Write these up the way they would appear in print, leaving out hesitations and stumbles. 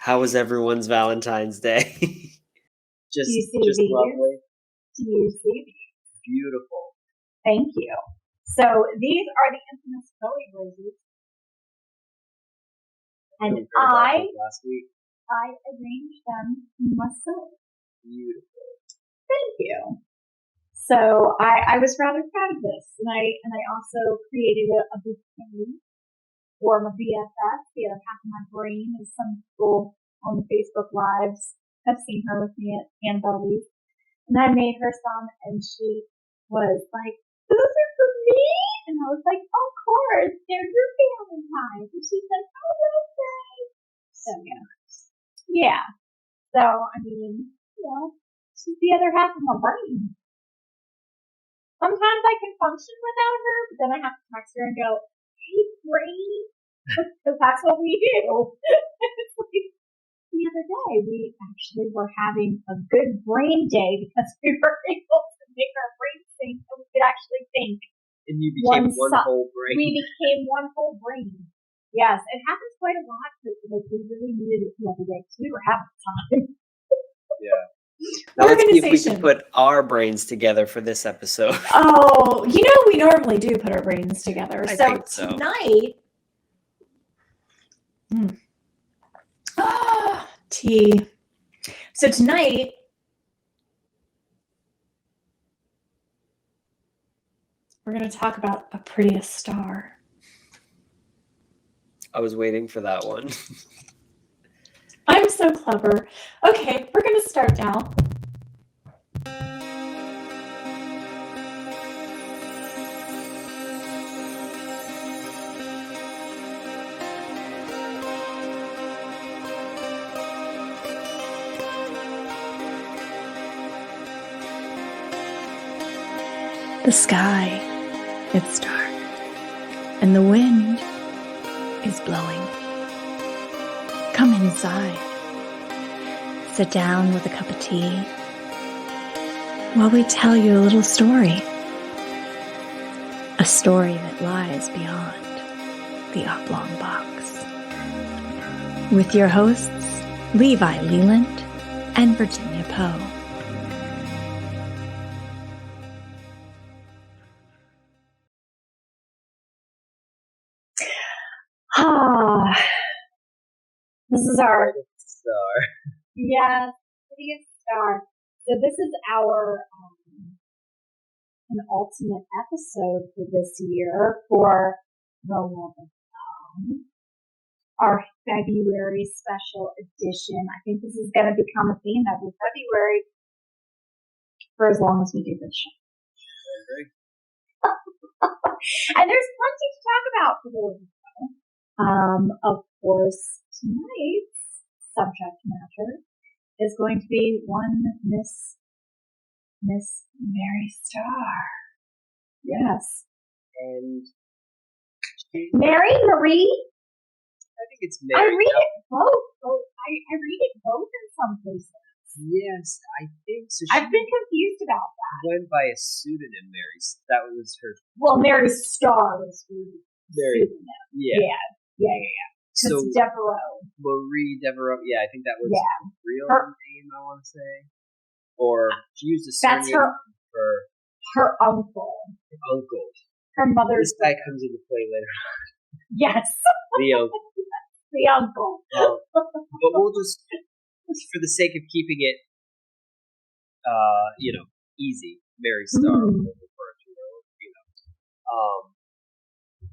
How was everyone's Valentine's Day? Do you see just these? lovely. Do you see these? Beautiful. Thank you. So these are the infamous Bowie roses. And last week. I arranged them myself. Beautiful. Thank you. So I was rather proud of this, and I also created a bouquet for my BFF. The other half of my brain, as some people on the Facebook Lives have seen her with me at Annabelle's. And I made her some, and she was like, "Those are for me?" And I was like, "Of course, they're your Valentine's." And she's like, "Oh, okay." So yeah. So I mean, she's the other half of my brain. Sometimes I can function without her, but then I have to text her and go, "Hey, brain," because that's what we do. The other day, we actually were having a good brain day because we were able to make our brains think so we could actually think. And you became one whole brain. We became one whole brain. Yes, it happens quite a lot. Like, we really needed it the other day because we were having time. Yeah. Now let's see if we can put our brains together for this episode. Oh, we normally do put our brains together. I think so. Tonight... tea. So tonight, we're going to talk about a Prettiest star. I was waiting for that one. I'm so clever. Okay, we're going to start now. The sky, it's dark, and the wind is blowing. Come inside. Sit down with a cup of tea while we tell you a little story. A story that lies beyond the oblong box. With your hosts, Levi Leland and Virginia Poe. This is our star. Yes, Prettiest star. So this is our an ultimate episode for this year for the Love of Song. Our February special edition. I think this is going to become a theme every February for as long as we do this show. And there's plenty to talk about for the Love of Song. Of course, tonight's subject matter is going to be one Miss Mary Starr. Yes. And Marie? I think it's Mary. I read it both. I read it both in some places. Yes, I think so. I've been confused about that. Went by a pseudonym, Mary. That was her. Well, Mary Starr was her pseudonym. Yeah. So Devereaux. Marie Devereaux. Yeah, I think that was her real name, I want to say. Or she used a surname. That's her uncle. Her mother's. This guy comes into play later on. Yes. The uncle. The uncle. But we'll just, for the sake of keeping it, easy, Mary Starr.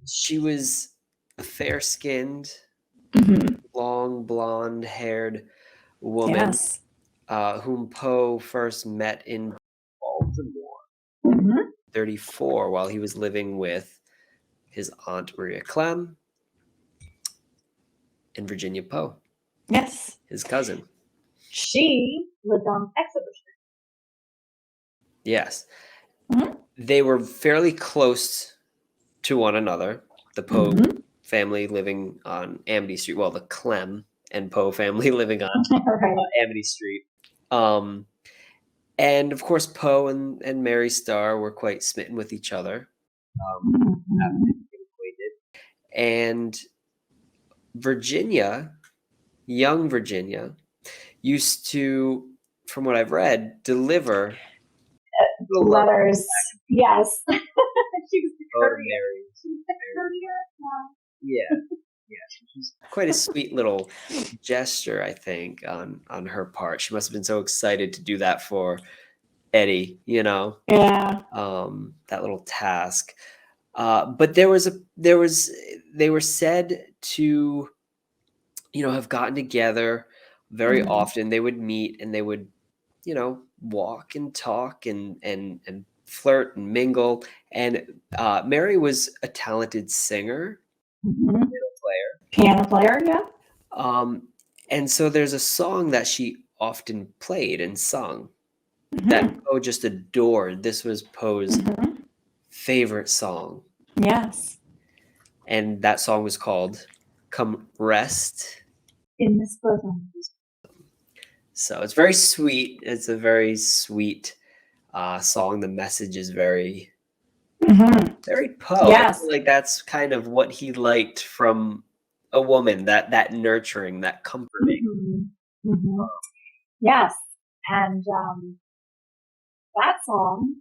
She was a fair-skinned, long blonde-haired woman, whom Poe first met in Baltimore, 34, while he was living with his Aunt Maria Clem and Virginia Poe. Yes. His cousin. She lived on Exeter Street. Yes. They were fairly close to one another. The Poe family living on Amity Street. Well, the Clem and Poe family living on Amity Street. And of course, Poe and Mary Starr were quite smitten with each other. And Virginia young Virginia used to, from what I've read, deliver letters. Yes. She was the courier. She was the courier. Yeah. She's quite a sweet little gesture, I think, on her part. She must have been so excited to do that for Eddie, Yeah. that little task. But they were said to, have gotten together very often. They would meet and they would, walk and talk and flirt and mingle. And Mary was a talented singer, piano player, yeah. And so there's a song that she often played and sung that Poe just adored. This was Poe's favorite song. Yes. And that song was called Come Rest in This Bosom. So it's very sweet. It's a very sweet song. The message is very, very Poe. Yes. I feel like that's kind of what he liked from a woman, that nurturing, that comforting. Yes. And that song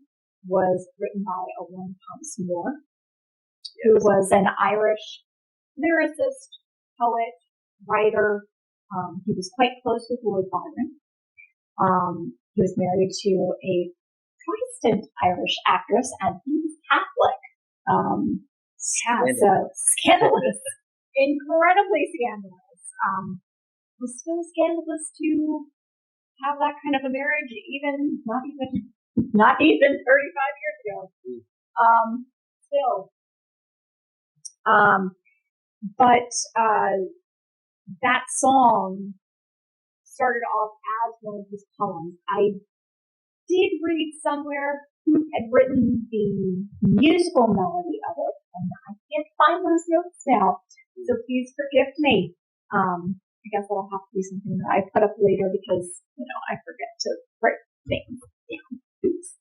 was written by a woman, Thomas Moore, who was an Irish lyricist, poet, writer. He was quite close with Lord Byron. He was married to a Protestant Irish actress, and he was Catholic. So scandalous, incredibly scandalous. It was still scandalous to have that kind of a marriage, even not even 35 years ago. Still. But that song started off as one of his poems. I did read somewhere who had written the musical melody of it, and I can't find those notes now, so please forgive me. I guess that'll have to be something that I put up later because, I forget to write things down. Oops.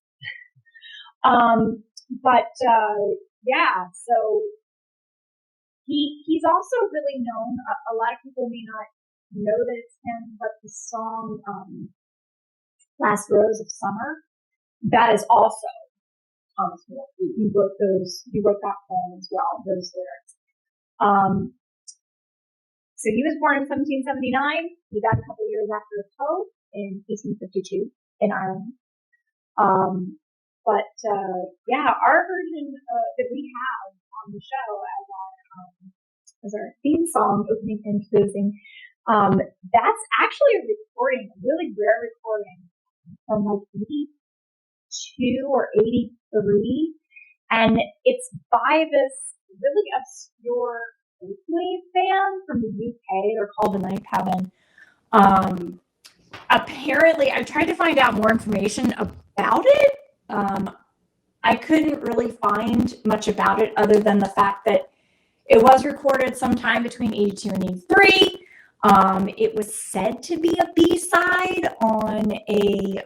So he's also really known, a lot of people may not know that it's him, but the song, Last Rose of Summer, that is also Thomas Moore. He wrote that poem as well, those lyrics. So he was born in 1779. He died a couple of years after Poe in 1852 in Ireland. Our version that we have on the show as our theme song, opening and closing, that's actually a recording, a really rare recording from like 82 or 83, and it's by this really obscure wave band from the UK. They're called The Ninth Heaven. Apparently, I tried to find out more information about it. I couldn't really find much about it other than the fact that it was recorded sometime between 82 and 83. It was said to be a B-side on a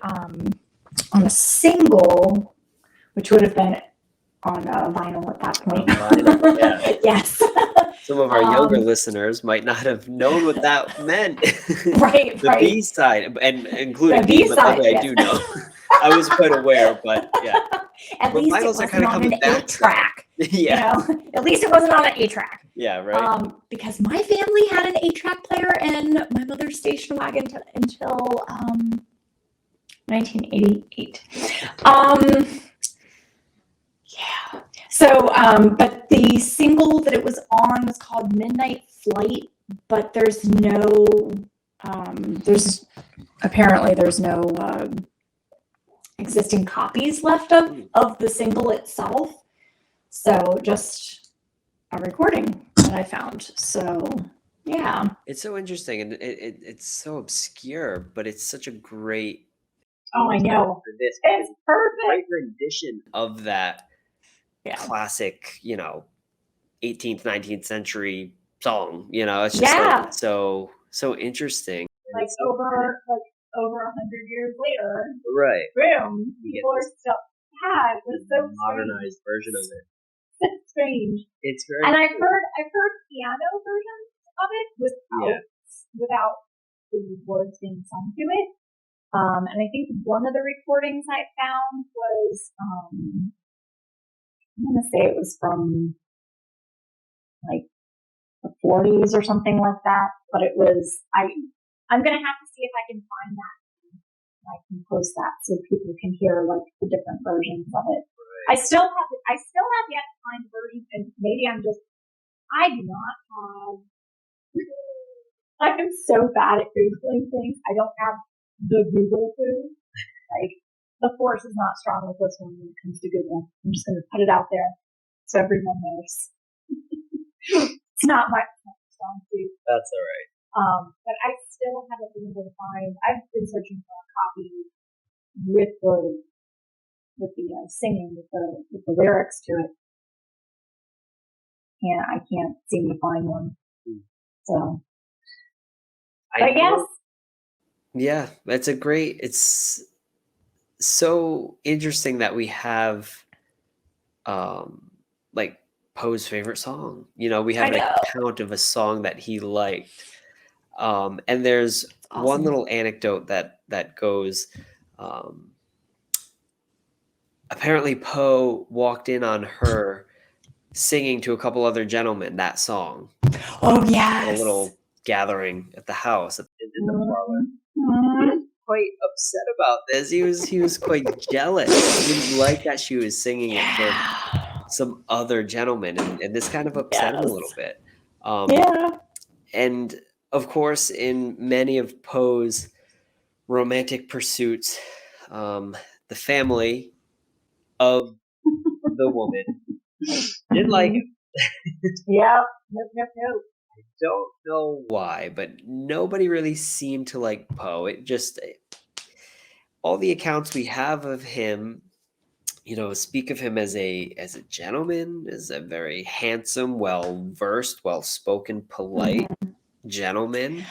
single, which would have been on vinyl at that point. Vinyl, yeah. Yes. Some of our younger listeners might not have known what that meant. Right. The B-side, and including me, but I do know. I was quite aware, but yeah. At least it wasn't on an 8-track. Yeah. At least it wasn't on an 8-track. Yeah, right. Because my family had an 8-track player in my mother's station wagon until 1988. Yeah. So, but the single that it was on was called Midnight Flight, but there's no existing copies left of the single itself. So just a recording that I found. So yeah. It's so interesting, and it's so obscure, but it's such a great. Oh, I know. It's perfect. Great rendition of that classic, 18th, 19th century song. It's just so interesting. Like over 100 years later, right? Boom! People are still it's so modernized version of it. It's strange. It's very. And I've heard piano versions of it with without the words being sung to it. And I think one of the recordings I found was, I'm going to say it was from like the 40s or something like that, but it was, I'm going to have to see if I can find that. I can post that so people can hear like the different versions of it. I still have yet to find a version, and maybe I do not have, I am so bad at Googling things. I don't have the Google food. Like, the force is not strong with this one when it comes to Google. I'm just going to put it out there so everyone knows. It's not my strong suit. That's all right. But I still haven't been able to find. I've been searching for a copy with the singing, with the lyrics to it, and I can't seem to find one. So, I guess. Yeah, it's so interesting that we have, like Poe's favorite song. You know, we have an account of a song that he liked. And there's one little anecdote that goes, apparently Poe walked in on her singing to a couple other gentlemen that song. Oh, yes. A little gathering at the house in the parlor. He was quite upset about this. He was quite jealous. He didn't like that she was singing it for some other gentleman, and this kind of upset him a little bit. And of course, in many of Poe's romantic pursuits, the family of the woman didn't like him. Nope. I don't know why, but nobody really seemed to like Poe. It just, all the accounts we have of him, you know, speak of him as a gentleman, as a very handsome, well-versed, well-spoken, polite gentleman.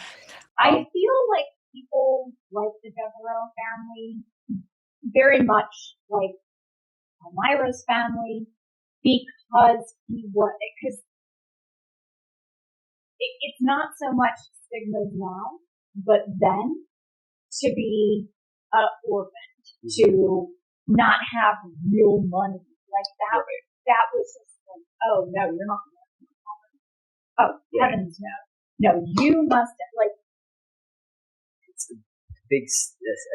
I feel like people like the Devereaux family very much like Elmira's family because it's not so much stigmas now, but then to be orphaned, to not have real money, like that was just like, oh no, you're not going to. Oh, heavens no. No, you must, like, it's a big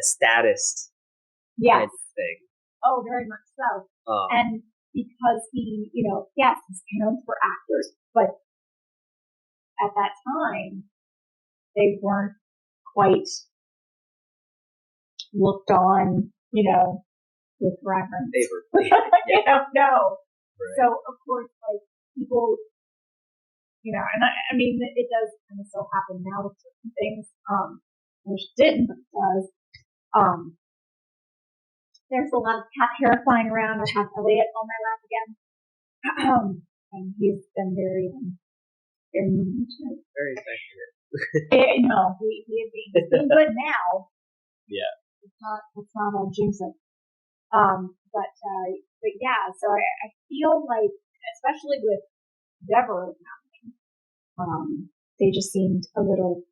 status kind of thing. Oh, very much so. And because he, you know, yes, his parents were actors, but at that time, they weren't quite looked on, you know, with reverence. You know, no. Right. So, of course, like, people, you know, and I mean, it does kind of still happen now with certain things, which didn't, but it does. There's a lot of cat hair flying around. I have Elliot on my lap again. And he's been very affectionate. No, he's being good now. Yeah. It's not on jinxing. But yeah, so I feel like, especially with Deborah happening, they just seemed a little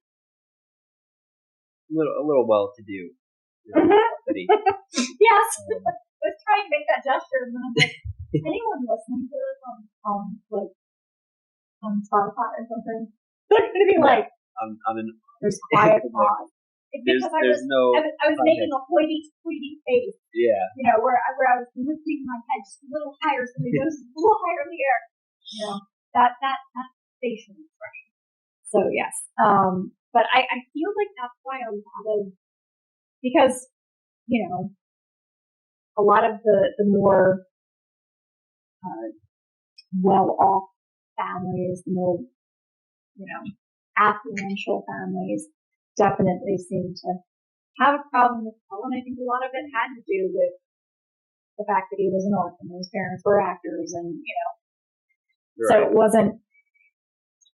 well-to-do. Yes. I was trying to make that gesture, and then I'm like, anyone listening to this on Spotify or something, they're going to be like, there's quiet pause. It's because I was making a hoity-toity face. Yeah. You know, where I was lifting my head just a little higher, so my nose is a little higher in the air. You know, that facial expression. So yes. But I feel like that's why a lot of, because, you know, a lot of the more well-off families, the more, you know, affluential families definitely seem to have a problem with Paul, and I think a lot of it had to do with the fact that he was an orphan. His parents were actors, and, you know, so it wasn't,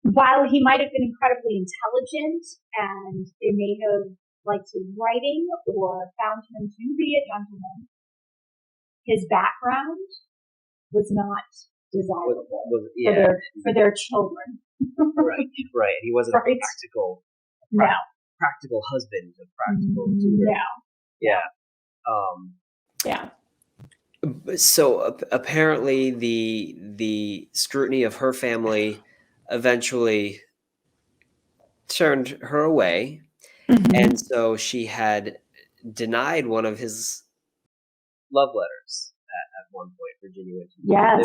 while he might have been incredibly intelligent and they may have liked his writing or found him to be a gentleman, his background was not desirable for their children. Right. He wasn't practical. practical husband, a practical tutor. Yeah. Yeah. So apparently the scrutiny of her family eventually turned her away. And so she had denied one of his love letters at one point. Virginia went to deliver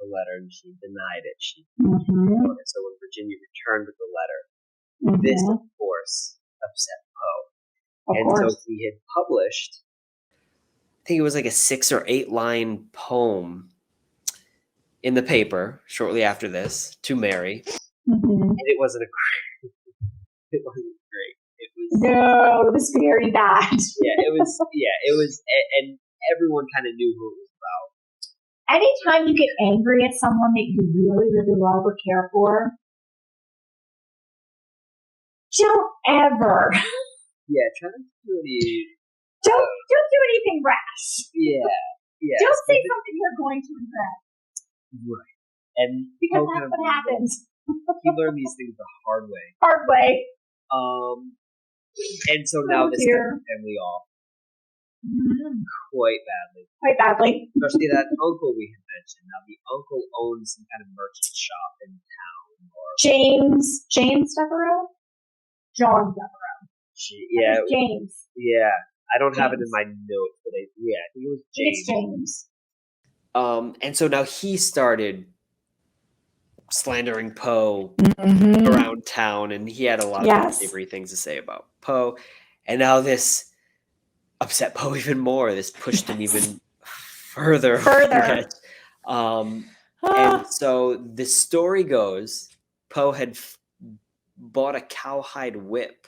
a letter and she denied it. She wrote it. So when Virginia returned with the letter, this, of course, upset Poe. And so he had published, I think it was like a 6 or 8 line poem in the paper shortly after this to Mary. And it wasn't great. It was very bad. It was, and everyone kind of knew who it was about. Anytime you get angry at someone that you really, really love or care for, don't ever. Yeah, try not to do any. Don't do anything rash. Yeah. Don't say something you're going to regret. Right. And because that's what happens. He learned these things the hard way. And so now this set the family off quite badly. Especially that uncle we had mentioned. Now the uncle owns some kind of merchant shop in town. James Devereaux? John Devereaux. James. Yeah. I don't have it in my notes, but I think it was James. It's James. And so now he started slandering Poe around town, and he had a lot of unsavory things to say about Poe. And now this upset Poe even more. This pushed him even further. And so the story goes, Poe had bought a cowhide whip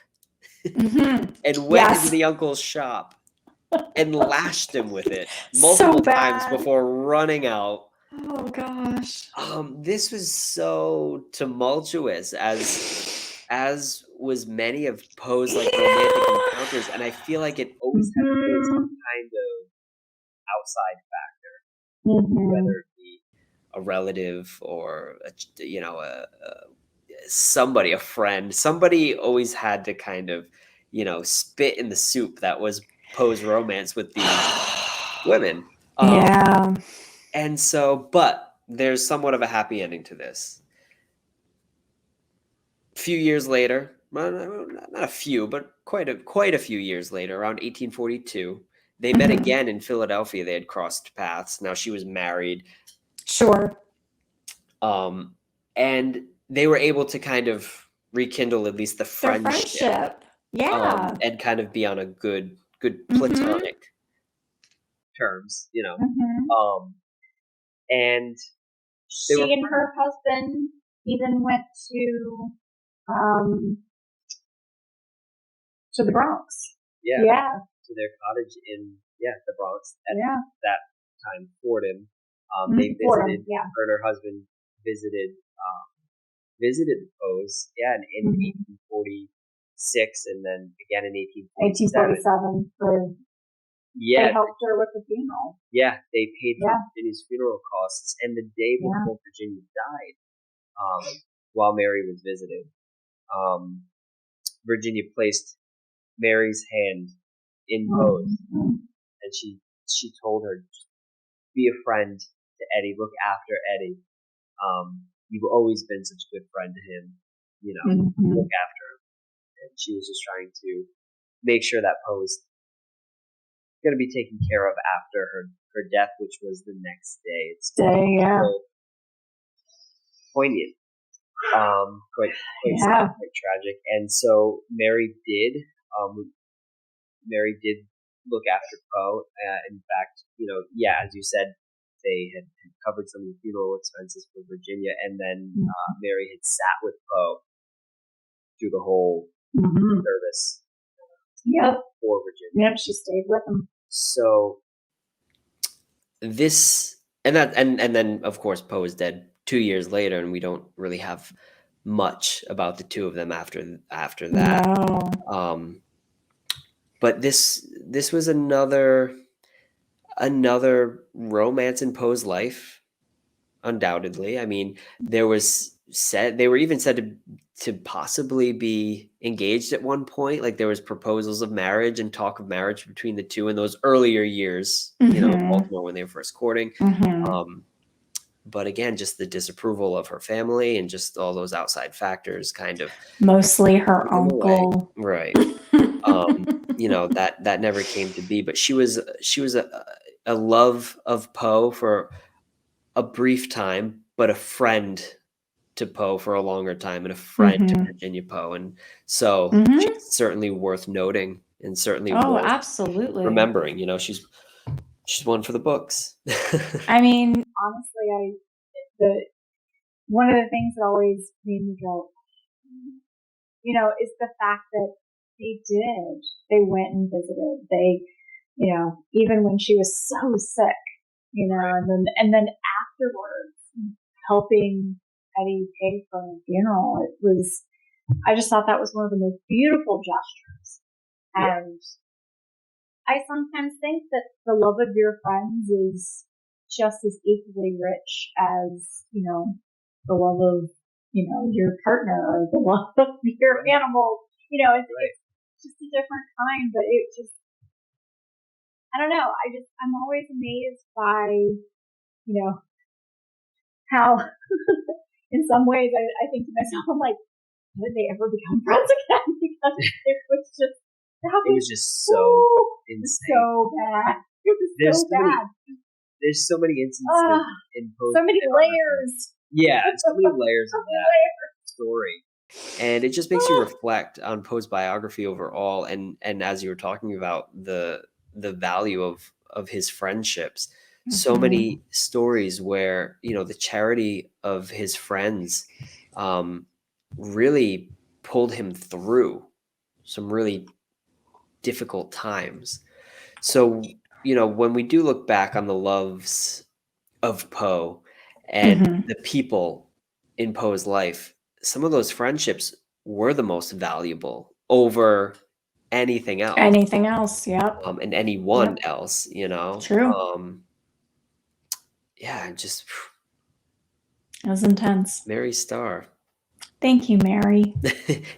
and went into the uncle's shop and lashed him with it multiple times before running out. Oh gosh. This was so tumultuous, as was many of Poe's like romantic encounters, and I feel like it always had to be some kind of outside factor, whether it be a relative or somebody, a friend. Somebody always had to kind of spit in the soup that was Poe's romance with these women. And so, but there's somewhat of a happy ending to this. A few years later, well, not a few, but quite a few years later, around 1842, they met again in Philadelphia. They had crossed paths. Now she was married. Sure. And they were able to kind of rekindle at least the friendship. Yeah. And kind of be on a good platonic terms, and she and her husband even went to the Bronx. Yeah. To their cottage in the Bronx at that time, Fordham. They visited. Her and her husband visited the Poes. In 1846, and then again in 1847. They helped her with the funeral. Yeah, they paid for Virginia's funeral costs. And the day before Virginia died, while Mary was visiting, Virginia placed Mary's hand in Poe's, and she told her, "Be a friend to Eddie. Look after Eddie. You've always been such a good friend to him. Look after him." And she was just trying to make sure that Poe was going to be taken care of after her death, which was the next day. It's so poignant, quite tragic. And so Mary did look after Poe. In fact, as you said, they had covered some of the funeral expenses for Virginia, and then Mary had sat with Poe through the whole service. For Virginia. Yep, she stayed with him. So this and then of course Poe is dead 2 years later, and we don't really have much about the two of them after that. No. But this was another romance in Poe's life, undoubtedly. I mean, they were even said to possibly be engaged at one point. Like there was proposals of marriage and talk of marriage between the two in those earlier years, you know, Baltimore when they were first courting. But again, just the disapproval of her family and just all those outside factors kind of mostly her uncle. Right. You know, that never came to be, but she was a love of Poe for a brief time, but a friend to Poe for a longer time and a friend to Virginia Poe. And so she's certainly worth noting and certainly worth absolutely remembering. You know, she's one for the books. I mean, honestly, one of the things that always made me go, you know, is the fact that they went and visited. They, you know, even when she was so sick, you know, and then afterwards helping Eddie pay for her funeral. I just thought that was one of the most beautiful gestures. And I sometimes think that the love of your friends is just as equally rich as, you know, the love of, you know, your partner or the love of your animal. You know, it's just a different kind, but it just, I don't know. I'm always amazed by, you know, how in some ways I think to myself, I'm like, would they ever become friends again? Because it was just so insane. So bad. It was so bad. There's so many instances in Poe's so many layers. Yeah, so many layers of that story. And it just makes you reflect on Poe's biography overall. And as you were talking about the value of his friendships, so many stories where, you know, the charity of his friends really pulled him through some really difficult times. So, you know, when we do look back on the loves of Poe and the people in Poe's life, some of those friendships were the most valuable over anything else. Anything else, yeah. And anyone else, you know. True. Yeah, just it was intense. Mary Starr. Thank you, Mary.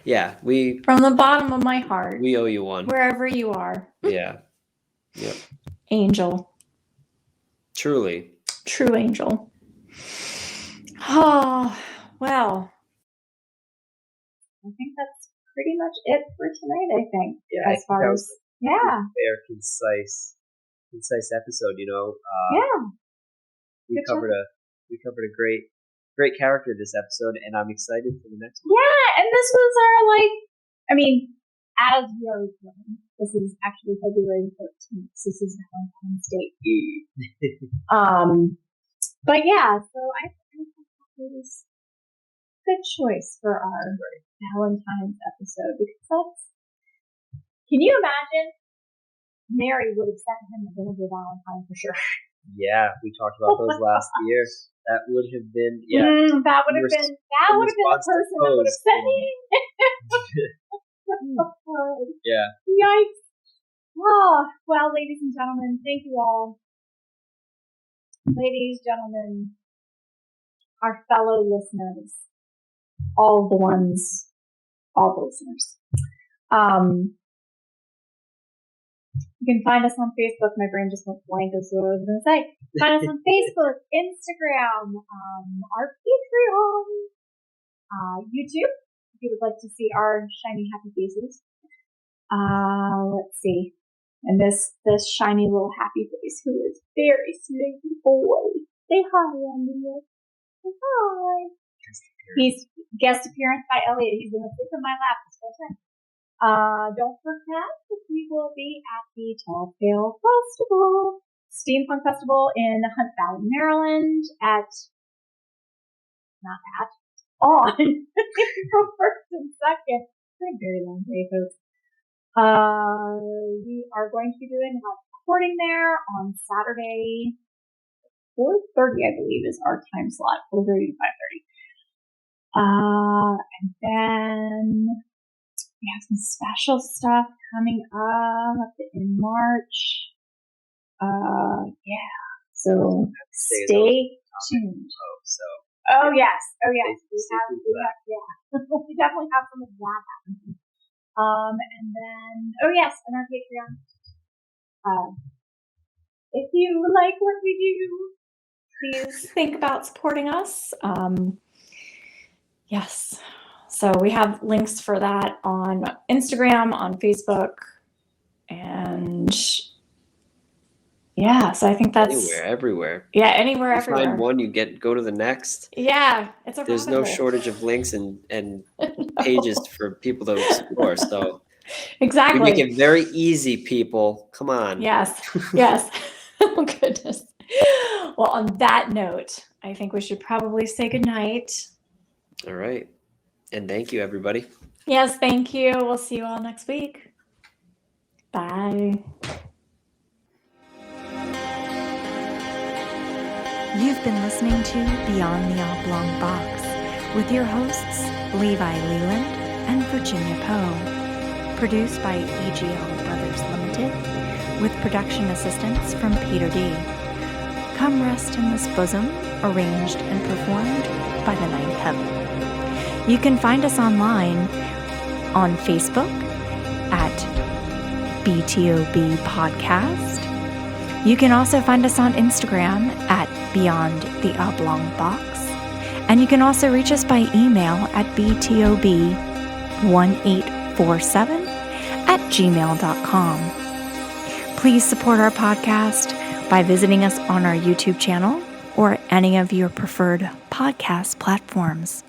Yeah, from the bottom of my heart. We owe you one. Wherever you are. Yeah. Yep. Angel. Truly. True angel. Oh, well. I think that's pretty much it for tonight, I think. Yeah. As far as fair, concise episode, you know. We covered a great character this episode, and I'm excited for the next one. Yeah, and this was our as we are recording, this is actually February 13th. So this is Valentine's Day Eve. But yeah, so I think it was a good choice for our Valentine's episode because can you imagine? Mary would have sent him a vinegar Valentine for sure. Yeah, we talked about those last year. That would have been that would have been the person that would have sent him. Yeah. Yikes. Oh, well, ladies and gentlemen, thank you all. Ladies, gentlemen, our fellow listeners, all the listeners. You can find us on Facebook. My brain just went blank as what I was going to say. Find us on Facebook, Instagram, our Patreon, YouTube, if you would like to see our shiny, happy faces. Let's see. And this shiny little happy face who is very sleepy boy. Say hi, Elliot. Say hi. He's guest appearance by Elliot. He's going to sleep in my lap this whole time. Don't forget that we will be at the Telltale Festival, Steampunk Festival in Hunt Valley, Maryland on April 1st and 2nd. It's a very long day, folks. We are going to be doing a recording there on Saturday, 4:30, I believe, is our time slot, 4:30 to 5:30. And then we have some special stuff coming up in March. So stay tuned. So Oh yes. We definitely have some of that happening. And then, and our Patreon. If you like what we do, please think about supporting us. Yes. So we have links for that on Instagram, on Facebook, and so I think that's everywhere. Yeah, anywhere, you everywhere. Find one, you go to the next. Yeah, it's a There's no shortage of links and pages for people to explore. So exactly, we make it very easy, people. Come on. Yes. Oh goodness. Well, on that note, I think we should probably say goodnight. All right. And thank you, everybody. Yes, thank you. We'll see you all next week. Bye. You've been listening to Beyond the Oblong Box with your hosts, Levi Leland and Virginia Poe. Produced by EGL Brothers Limited, with production assistance from Peter D. Come Rest in This Bosom, arranged and performed by the Ninth Heaven. You can find us online on Facebook at BTOB Podcast. You can also find us on Instagram at Beyond the Oblong Box. And you can also reach us by email at btob1847@gmail.com. Please support our podcast by visiting us on our YouTube channel or any of your preferred podcast platforms.